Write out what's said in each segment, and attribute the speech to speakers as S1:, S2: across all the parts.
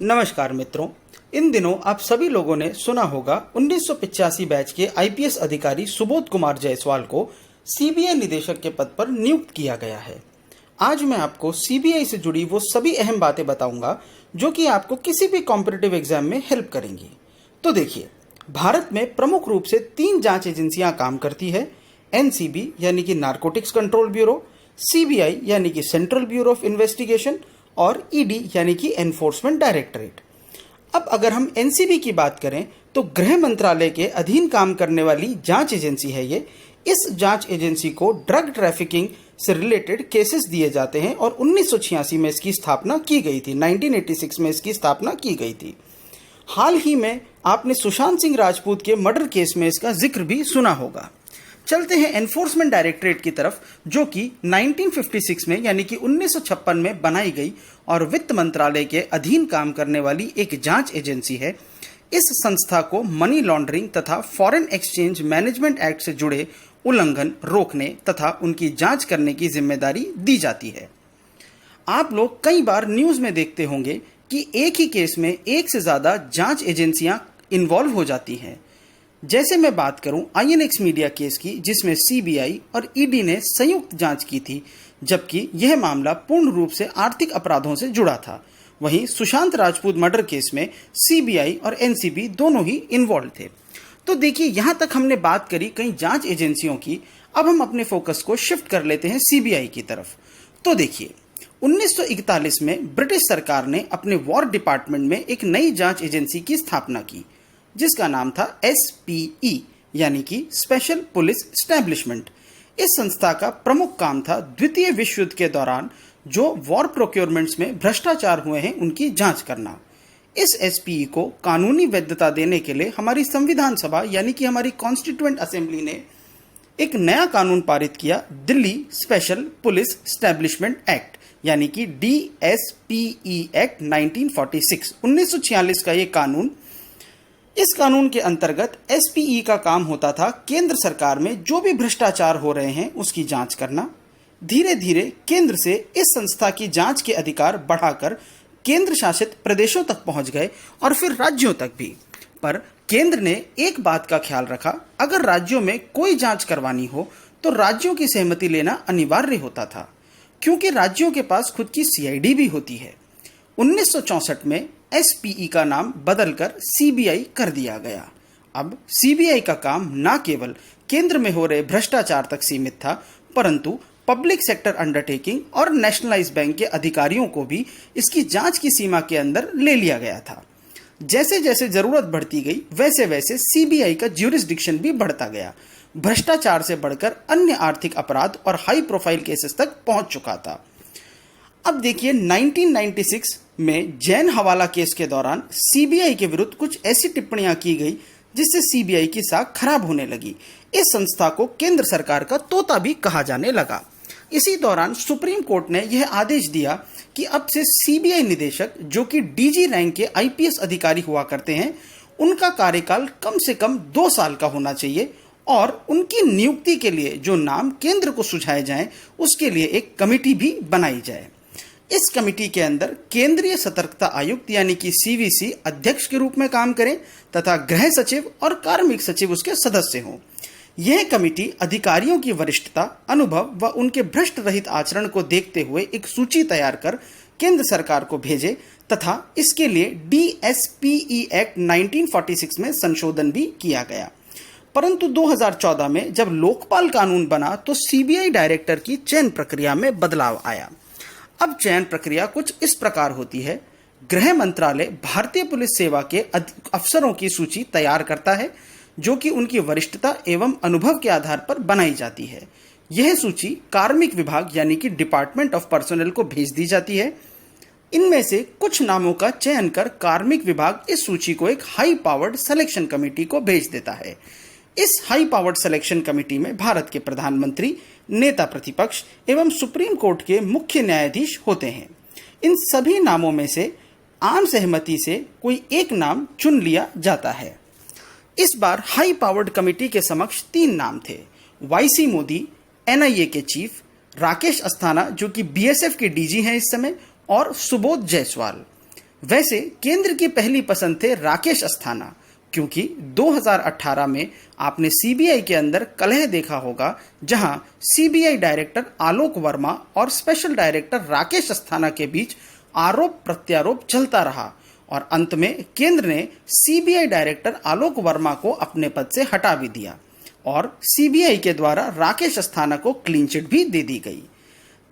S1: नमस्कार मित्रों, इन दिनों आप सभी लोगों ने सुना होगा 1985 बैच के आईपीएस अधिकारी सुबोध कुमार जायसवाल को सीबीआई निदेशक के पद पर नियुक्त किया गया है। आज मैं आपको सीबीआई से जुड़ी वो सभी अहम बातें बताऊंगा जो कि आपको किसी भी कॉम्पिटिटिव एग्जाम में हेल्प करेंगी। तो देखिए, भारत में प्रमुख रूप से 3 जांच एजेंसियां काम करती है। एनसीबी यानी कि नारकोटिक्स कंट्रोल ब्यूरो, सीबीआई यानी कि सेंट्रल ब्यूरो ऑफ इन्वेस्टिगेशन और ईडी यानी कि एनफोर्समेंट डायरेक्टरेट। अब अगर हम एनसीबी की बात करें तो गृह मंत्रालय के अधीन काम करने वाली जांच एजेंसी है ये। इस जांच एजेंसी को ड्रग ट्रैफिकिंग से रिलेटेड केसेस दिए जाते हैं और 1986 में इसकी स्थापना की गई थी। 1986 में इसकी स्थापना की गई थी। हाल ही में आपने सुशांत सिंह राजपूत के मर्डर केस में इसका जिक्र भी सुना होगा। चलते हैं एनफोर्समेंट डायरेक्टरेट की तरफ, जो कि 1956 में यानी कि 1956 में बनाई गई और वित्त मंत्रालय के अधीन काम करने वाली एक जांच एजेंसी है। इस संस्था को मनी लॉन्ड्रिंग तथा फॉरेन एक्सचेंज मैनेजमेंट एक्ट से जुड़े उल्लंघन रोकने तथा उनकी जांच करने की जिम्मेदारी दी जाती है। आप लोग कई बार न्यूज में देखते होंगे कि एक ही केस में एक से ज्यादा जांच एजेंसियां इन्वॉल्व हो जाती हैं। जैसे मैं बात करूं आईएनएक्स मीडिया केस की, जिसमें सीबीआई और ईडी ने संयुक्त जांच की थी, जबकि यह मामला पूर्ण रूप से आर्थिक अपराधों से जुड़ा था। वहीं सुशांत राजपूत मर्डर केस में सीबीआई और एनसीबी दोनों ही इन्वॉल्व थे। तो देखिए, यहां तक हमने बात करी कई जांच एजेंसियों की। अब हम अपने फोकस को शिफ्ट कर लेते हैं सीबीआई की तरफ। तो देखिए, 1941 में ब्रिटिश सरकार ने अपने वॉर डिपार्टमेंट में एक नई जांच एजेंसी की स्थापना की, जिसका नाम था एसपीई यानी कि स्पेशल पुलिस एस्टैब्लिशमेंट। इस संस्था का प्रमुख काम था द्वितीय विश्व युद्ध के दौरान जो वॉर प्रोक्योरमेंट्स में भ्रष्टाचार हुए हैं उनकी जांच करना। इस एसपीई को कानूनी वैधता देने के लिए हमारी संविधान सभा यानी कि हमारी कॉन्स्टिट्यूएंट असेंबली ने एक नया कानून पारित किया, Delhi special police establishment act यानी कि डीएसपीई एक्ट 1946। 1946 का ये कानून, इस कानून के अंतर्गत एसपीई का काम होता था केंद्र सरकार में जो भी भ्रष्टाचार हो रहे हैं उसकी जांच करना। धीरे धीरे केंद्र से इस संस्था की जांच के अधिकार बढ़ाकर केंद्र शासित प्रदेशों तक पहुंच गए और फिर राज्यों तक भी। पर केंद्र ने एक बात का ख्याल रखा, अगर राज्यों में कोई जांच करवानी हो तो राज्यों की सहमति लेना अनिवार्य होता था, क्योंकि राज्यों के पास खुद की सीआईडी भी होती है। 1964 में एसपीई का नाम बदलकर सीबीआई कर दिया गया। अब सीबीआई का काम न केवल केंद्र में हो रहे भ्रष्टाचार तक सीमित था, परंतु पब्लिक सेक्टर अंडरटेकिंग और नेशनलाइज बैंक के अधिकारियों को भी इसकी जांच की सीमा के अंदर ले लिया गया था। जैसे जैसे जरूरत बढ़ती गई वैसे वैसे सीबीआई का ज्यूरिसडिक्शन भी बढ़ता गया। भ्रष्टाचार से बढ़कर अन्य आर्थिक अपराध और हाई प्रोफाइल केसेस तक पहुंच चुका था। अब देखिए, 1996 में जैन हवाला केस के दौरान सीबीआई के विरुद्ध कुछ ऐसी टिप्पणियां की गई जिससे सीबीआई की साख खराब होने लगी। इस संस्था को केंद्र सरकार का तोता भी कहा जाने लगा। इसी दौरान सुप्रीम कोर्ट ने यह आदेश दिया कि अब से सीबीआई निदेशक, जो कि डीजी रैंक के आईपीएस अधिकारी हुआ करते हैं, उनका कार्यकाल कम से कम 2 साल का होना चाहिए और उनकी नियुक्ति के लिए जो नाम केंद्र को सुझाए जाएं उसके लिए एक कमेटी भी बनाई जाए। इस कमेटी के अंदर केंद्रीय सतर्कता आयुक्त यानी कि सीवीसी अध्यक्ष के रूप में काम करें तथा गृह सचिव और कार्मिक सचिव उसके सदस्य हों। यह कमेटी अधिकारियों की वरिष्ठता, अनुभव व उनके भ्रष्ट रहित आचरण को देखते हुए एक सूची तैयार कर केंद्र सरकार को भेजे तथा इसके लिए डीएसपीई एक्ट 1946 में संशोधन भी किया गया। परंतु 2014 में जब लोकपाल कानून बना तो सीबीआई डायरेक्टर की चयन प्रक्रिया में बदलाव आया। अब चयन प्रक्रिया कुछ इस प्रकार होती है। गृह मंत्रालय भारतीय पुलिस सेवा के अफसरों की सूची तैयार करता है, जो कि उनकी वरिष्ठता एवं अनुभव के आधार पर बनाई जाती है। यह सूची कार्मिक विभाग यानी कि डिपार्टमेंट ऑफ पर्सनल को भेज दी जाती है। इनमें से कुछ नामों का चयन कर कार्मिक विभाग इस सूची को एक हाई पावर्ड सिलेक्शन कमेटी को भेज देता है। इस हाई पावर्ड सिलेक्शन कमेटी में भारत के प्रधानमंत्री, नेता प्रतिपक्ष एवं सुप्रीम कोर्ट के मुख्य न्यायाधीश होते हैं। इन सभी नामों में से आम सहमति से कोई एक नाम चुन लिया जाता है। इस बार हाई पावर्ड कमेटी के समक्ष 3 नाम थे। वाईसी मोदी एनआईए के चीफ, राकेश अस्थाना जो कि बीएसएफ के डीजी हैं इस समय, और सुबोध जायसवाल। वैसे केंद्र की पहली पसंद थे राकेश अस्थाना, क्योंकि 2018 में आपने सीबीआई के अंदर कलह देखा होगा, जहां सीबीआई डायरेक्टर आलोक वर्मा और स्पेशल डायरेक्टर राकेश अस्थाना के बीच आरोप प्रत्यारोप चलता रहा और अंत में केंद्र ने सीबीआई डायरेक्टर आलोक वर्मा को अपने पद से हटा भी दिया और सीबीआई के द्वारा राकेश अस्थाना को क्लीन चिट भी दे दी गई।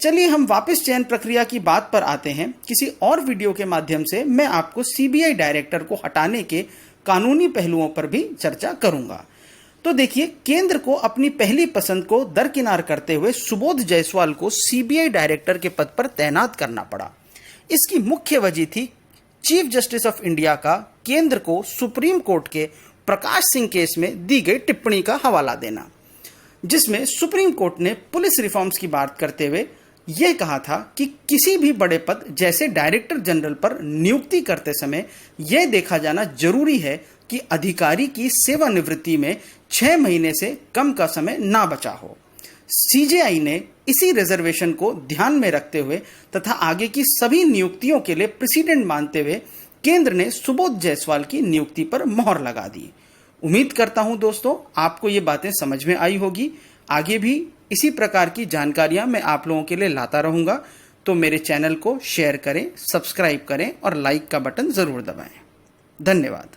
S1: चलिए हम वापस चयन प्रक्रिया की बात पर आते हैं। किसी और वीडियो के माध्यम से मैं आपको सीबीआई डायरेक्टर को हटाने के कानूनी पहलुओं पर भी चर्चा करूंगा। तो देखिए, केंद्र को अपनी पहली पसंद को दरकिनार करते हुए सुबोध जायसवाल को सीबीआई डायरेक्टर के पद पर तैनात करना पड़ा। इसकी मुख्य वजह थी चीफ जस्टिस ऑफ इंडिया का केंद्र को सुप्रीम कोर्ट के प्रकाश सिंह केस में दी गई टिप्पणी का हवाला देना, जिसमें सुप्रीम कोर्ट ने पुलिस रिफॉर्म्स की बात करते हुए यह कहा था कि किसी भी बड़े पद जैसे डायरेक्टर जनरल पर नियुक्ति करते समय यह देखा जाना जरूरी है कि अधिकारी की सेवानिवृत्ति में 6 महीने से कम का समय ना बचा हो। सीजेआई ने इसी रिजर्वेशन को ध्यान में रखते हुए तथा आगे की सभी नियुक्तियों के लिए प्रेसिडेंट मानते हुए केंद्र ने सुबोध जायसवाल की नियुक्ति पर मोहर लगा दी। उम्मीद करता हूं दोस्तों आपको ये बातें समझ में आई होगी। आगे भी इसी प्रकार की जानकारियां मैं आप लोगों के लिए लाता रहूंगा, तो मेरे चैनल को शेयर करें, सब्सक्राइब करें और लाइक का बटन जरूर दबाएं। धन्यवाद।